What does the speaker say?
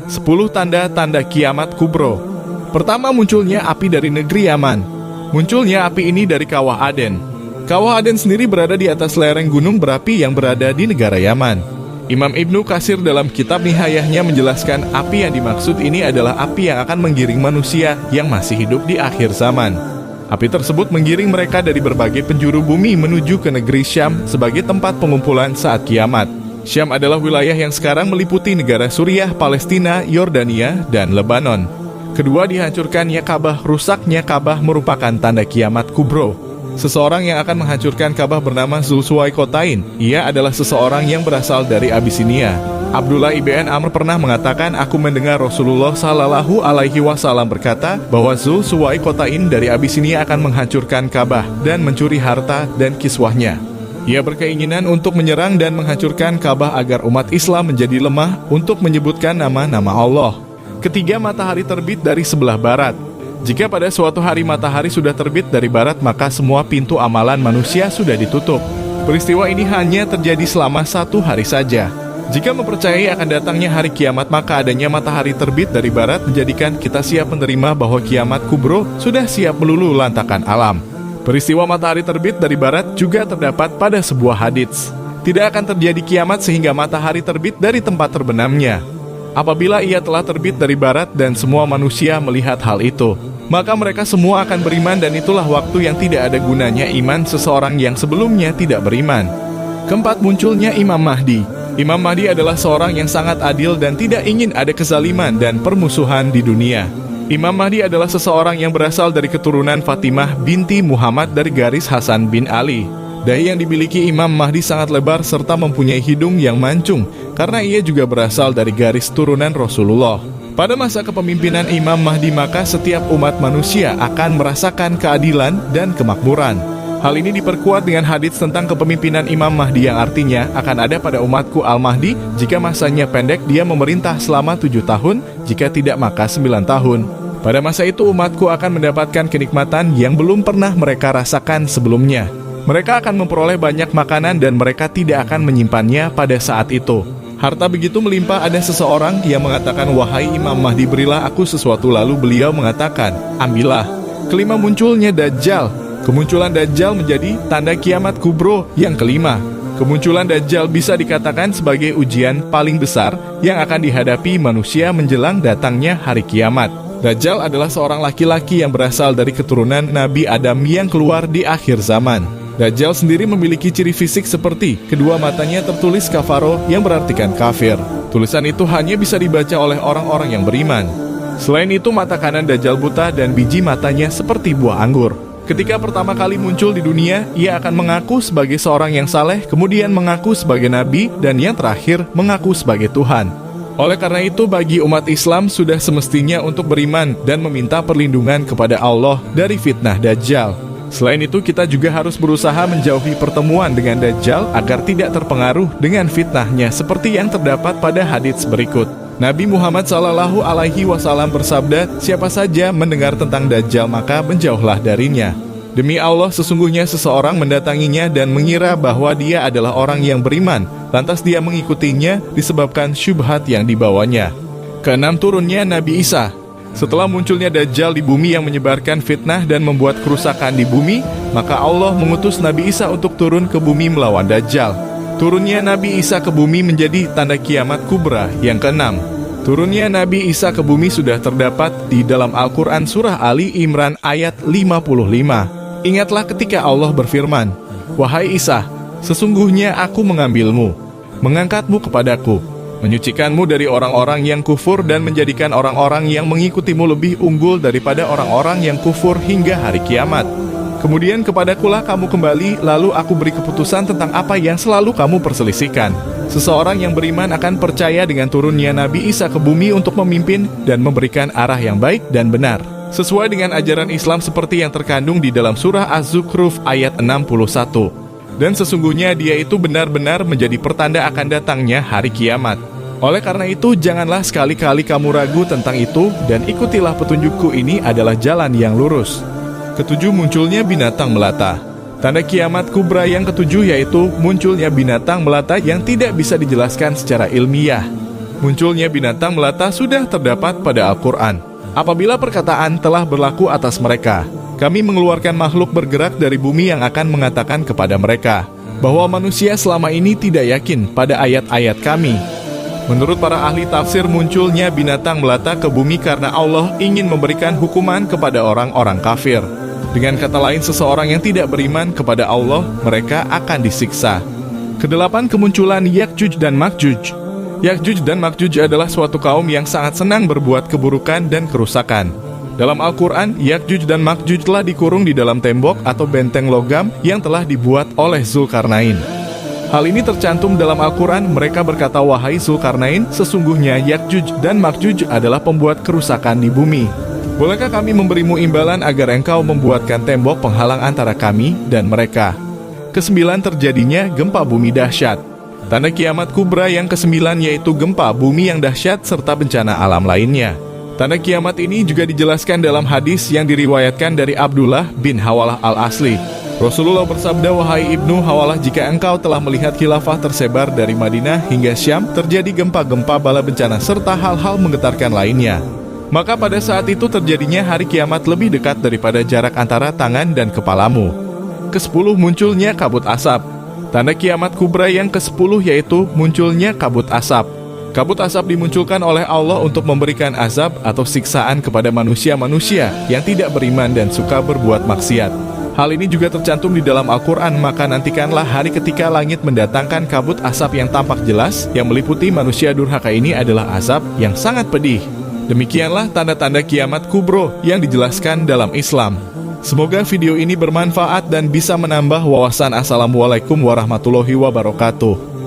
10 tanda-tanda kiamat kubro. Pertama, munculnya api dari negeri Yaman. Munculnya api ini dari Kawah Aden. Kawah Aden sendiri berada di atas lereng gunung berapi yang berada di negara Yaman. Imam Ibnu Katsir dalam kitab Nihayahnya menjelaskan api yang dimaksud ini adalah api yang akan menggiring manusia yang masih hidup di akhir zaman. Api tersebut menggiring mereka dari berbagai penjuru bumi menuju ke negeri Syam sebagai tempat pengumpulan saat kiamat. Syam adalah wilayah yang sekarang meliputi negara Suriah, Palestina, Yordania, dan Lebanon. Kedua, dihancurkannya Ka'bah. Rusaknya Ka'bah merupakan tanda kiamat kubro. Seseorang yang akan menghancurkan Ka'bah bernama Zulsuwaikotain. Ia adalah seseorang yang berasal dari Abisinia. Abdullah ibn Amr pernah mengatakan, aku mendengar Rasulullah Shallallahu Alaihi Wasallam berkata bahwa Zulsuwaikotain dari Abisinia akan menghancurkan Ka'bah dan mencuri harta dan kiswahnya. Ia berkeinginan untuk menyerang dan menghancurkan Ka'bah agar umat Islam menjadi lemah untuk menyebutkan nama-nama Allah. Ketiga, matahari terbit dari sebelah barat. Jika pada suatu hari matahari sudah terbit dari barat, maka semua pintu amalan manusia sudah ditutup. Peristiwa ini hanya terjadi selama 1 hari saja. Jika mempercayai akan datangnya hari kiamat, maka adanya matahari terbit dari barat menjadikan kita siap menerima bahwa kiamat kubro sudah siap meluluh lantakan alam. Peristiwa matahari terbit dari barat juga terdapat pada sebuah hadits. Tidak akan terjadi kiamat sehingga matahari terbit dari tempat terbenamnya. Apabila ia telah terbit dari barat dan semua manusia melihat hal itu, maka mereka semua akan beriman, dan itulah waktu yang tidak ada gunanya iman seseorang yang sebelumnya tidak beriman. Keempat, munculnya Imam Mahdi. Imam Mahdi adalah seorang yang sangat adil dan tidak ingin ada kezaliman dan permusuhan di dunia. Imam Mahdi adalah seseorang yang berasal dari keturunan Fatimah binti Muhammad dari garis Hasan bin Ali. Dahi yang dimiliki Imam Mahdi sangat lebar serta mempunyai hidung yang mancung, karena ia juga berasal dari garis turunan Rasulullah. Pada masa kepemimpinan Imam Mahdi, maka setiap umat manusia akan merasakan keadilan dan kemakmuran. Hal ini diperkuat dengan hadits tentang kepemimpinan Imam Mahdi yang artinya akan ada pada umatku Al-Mahdi, jika masanya pendek dia memerintah selama 7 tahun, jika tidak maka 9 tahun. Pada masa itu umatku akan mendapatkan kenikmatan yang belum pernah mereka rasakan sebelumnya. Mereka akan memperoleh banyak makanan dan mereka tidak akan menyimpannya pada saat itu. Harta begitu melimpah, ada seseorang yang mengatakan, wahai Imam Mahdi, berilah aku sesuatu. Lalu beliau mengatakan, ambillah. Kelima, munculnya Dajjal. Kemunculan Dajjal menjadi tanda kiamat kubro yang kelima. Kemunculan Dajjal bisa dikatakan sebagai ujian paling besar yang akan dihadapi manusia menjelang datangnya hari kiamat. Dajjal adalah seorang laki-laki yang berasal dari keturunan Nabi Adam yang keluar di akhir zaman. Dajjal sendiri memiliki ciri fisik seperti kedua matanya tertulis kafaro yang berartikan kafir. Tulisan itu hanya bisa dibaca oleh orang-orang yang beriman. Selain itu, mata kanan Dajjal buta dan biji matanya seperti buah anggur. Ketika pertama kali muncul di dunia, ia akan mengaku sebagai seorang yang saleh, kemudian mengaku sebagai nabi, dan yang terakhir mengaku sebagai Tuhan. Oleh karena itu, bagi umat Islam sudah semestinya untuk beriman dan meminta perlindungan kepada Allah dari fitnah Dajjal. Selain itu, kita juga harus berusaha menjauhi pertemuan dengan Dajjal agar tidak terpengaruh dengan fitnahnya seperti yang terdapat pada hadits berikut. Nabi Muhammad SAW bersabda, siapa saja mendengar tentang Dajjal maka menjauhlah darinya. Demi Allah, sesungguhnya seseorang mendatanginya dan mengira bahwa dia adalah orang yang beriman, lantas dia mengikutinya disebabkan syubhat yang dibawanya. Keenam, turunnya Nabi Isa. Setelah munculnya Dajjal di bumi yang menyebarkan fitnah dan membuat kerusakan di bumi, maka Allah mengutus Nabi Isa untuk turun ke bumi melawan Dajjal. Turunnya Nabi Isa ke bumi menjadi tanda kiamat kubra yang keenam. Turunnya Nabi Isa ke bumi sudah terdapat di dalam Al-Quran surah Ali Imran ayat 55. Ingatlah ketika Allah berfirman, wahai Isa, sesungguhnya aku mengambilmu, mengangkatmu kepadaku, menyucikanmu dari orang-orang yang kufur dan menjadikan orang-orang yang mengikutimu lebih unggul daripada orang-orang yang kufur hingga hari kiamat. Kemudian kepadakulah kamu kembali, lalu aku beri keputusan tentang apa yang selalu kamu perselisihkan. Seseorang yang beriman akan percaya dengan turunnya Nabi Isa ke bumi untuk memimpin dan memberikan arah yang baik dan benar, sesuai dengan ajaran Islam seperti yang terkandung di dalam surah Az-Zukhruf ayat 61. Dan sesungguhnya dia itu benar-benar menjadi pertanda akan datangnya hari kiamat. Oleh karena itu, janganlah sekali-kali kamu ragu tentang itu, dan ikutilah petunjukku, ini adalah jalan yang lurus. Ketujuh, munculnya binatang melata. Tanda kiamat kubra yang ketujuh yaitu munculnya binatang melata yang tidak bisa dijelaskan secara ilmiah. Munculnya binatang melata sudah terdapat pada Al-Quran. Apabila perkataan telah berlaku atas mereka, kami mengeluarkan makhluk bergerak dari bumi yang akan mengatakan kepada mereka bahwa manusia selama ini tidak yakin pada ayat-ayat kami. Menurut para ahli tafsir, munculnya binatang melata ke bumi karena Allah ingin memberikan hukuman kepada orang-orang kafir. Dengan kata lain, seseorang yang tidak beriman kepada Allah, mereka akan disiksa. Kedelapan, kemunculan Ya'juj dan Ma'juj. Ya'juj dan Ma'juj adalah suatu kaum yang sangat senang berbuat keburukan dan kerusakan. Dalam Al-Quran, Ya'juj dan Ma'juj telah dikurung di dalam tembok atau benteng logam yang telah dibuat oleh Zulkarnain. Hal ini tercantum dalam Al-Quran. Mereka berkata, "Wahai Zulkarnain, sesungguhnya Ya'juj dan Ma'juj adalah pembuat kerusakan di bumi. Bolehkah kami memberimu imbalan agar engkau membuatkan tembok penghalang antara kami dan mereka?" Kesembilan, terjadinya gempa bumi dahsyat. Tanda kiamat kubra yang kesembilan yaitu gempa bumi yang dahsyat serta bencana alam lainnya. Tanda kiamat ini juga dijelaskan dalam hadis yang diriwayatkan dari Abdullah bin Hawalah al-Asli. Rasulullah bersabda, "Wahai Ibnu Hawalah, jika engkau telah melihat khilafah tersebar dari Madinah hingga Syam, terjadi gempa-gempa, bala bencana, serta hal-hal menggetarkan lainnya. Maka pada saat itu terjadinya hari kiamat lebih dekat daripada jarak antara tangan dan kepalamu." Kesepuluh, munculnya kabut asap. Tanda kiamat kubra yang ke-10 yaitu munculnya kabut asap. Kabut asap dimunculkan oleh Allah untuk memberikan azab atau siksaan kepada manusia-manusia yang tidak beriman dan suka berbuat maksiat. Hal ini juga tercantum di dalam Al-Quran. Maka nantikanlah hari ketika langit mendatangkan kabut asap yang tampak jelas, yang meliputi manusia durhaka. Ini adalah azab yang sangat pedih. Demikianlah tanda-tanda kiamat kubro yang dijelaskan dalam Islam. Semoga video ini bermanfaat dan bisa menambah wawasan. Assalamualaikum warahmatullahi wabarakatuh.